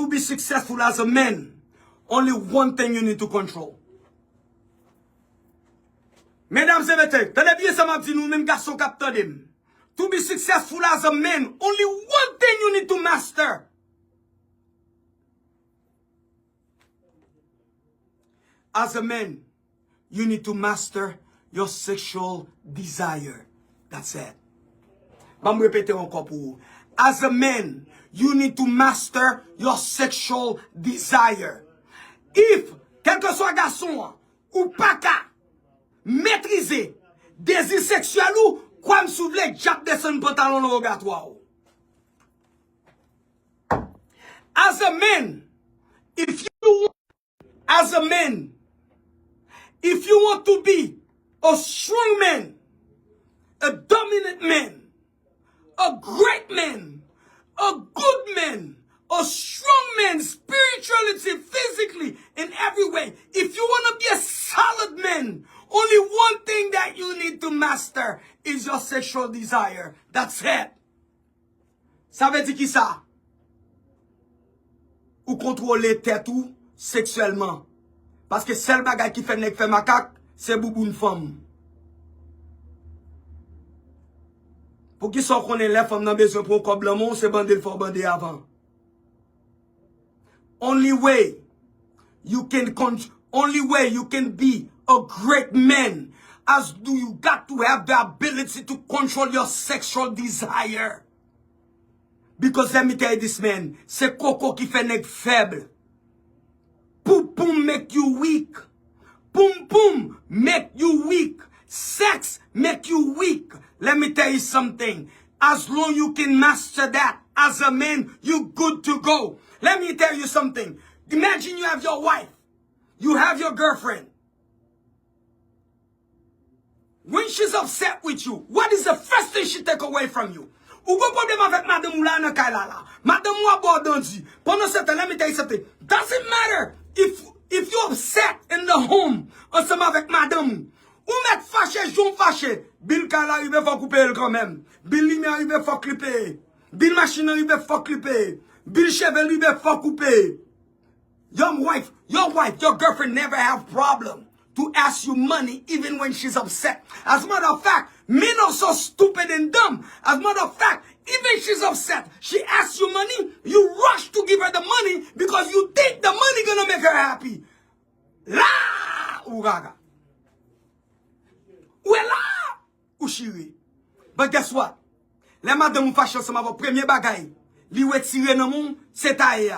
to be successful as a man, only one thing you need to control. Mesdames et messieurs, tenez bien ça m'a dit nous même garçon capteur dem. To be successful as a man, only one thing you need to master. As a man, you need to master your sexual desire. That's it. Je vais répéter encore pour vous. As a man, you need to master your sexual desire. If, quel que soit garçon, ou pas qu'à maîtriser désir sexuel ou, quoi me souvle, Jack descend pantalon le rogatoire. As a man, if you want to be a strong man, a dominant man, a great man, a good man, a strong man, spirituality, physically, in every way. If you want to be a solid man, only one thing that you need to master is your sexual desire. That's it. Ça veut dire qui ça? Ou contrôler tête ou sexuellement. Parce que seul bagay qui fait nek fait macaque, c'est bouboune femme. Pour qui sont qu'on est les femmes dans besoin pour comblement, c'est bandé le fort bandé avant. Only way you can be a great man as do you got to have the ability to control your sexual desire. Because let me tell you this, man, c'est coco qui fait nek faible. Poum poum make you weak. Poum poum make you weak. Sex make you weak. Let me tell you something. As long you can master that, as a man, you good to go. Let me tell you something. Imagine you have your wife. You have your girlfriend. When she's upset with you, what is the first thing she take away from you? Ou go problem avec madame ou la nan kay la la. Madame ou abandonne. Pendant ce temps, let me tell you something. Doesn't matter if you're upset in the home, ensemble avec madame. Ou met fâché, joun fâché. Bill kay arrive faut couper quand même. Bill lumière arrive faut clipper. Bill machine arrive faut clipper. Bill cheveux arrive faut couper. Your girlfriend never have problem to ask you money even when she's upset. As a matter of fact, men are so stupid and dumb. As a matter of fact, even she's upset, she asks you money, you rush to give her the money because you think the money gonna make her happy. La ou gaga. Ou là ou chérie. But guess what? Les madame ou fâche ensemble avec premier bagay. Li wè tire nan moun, c'est taille.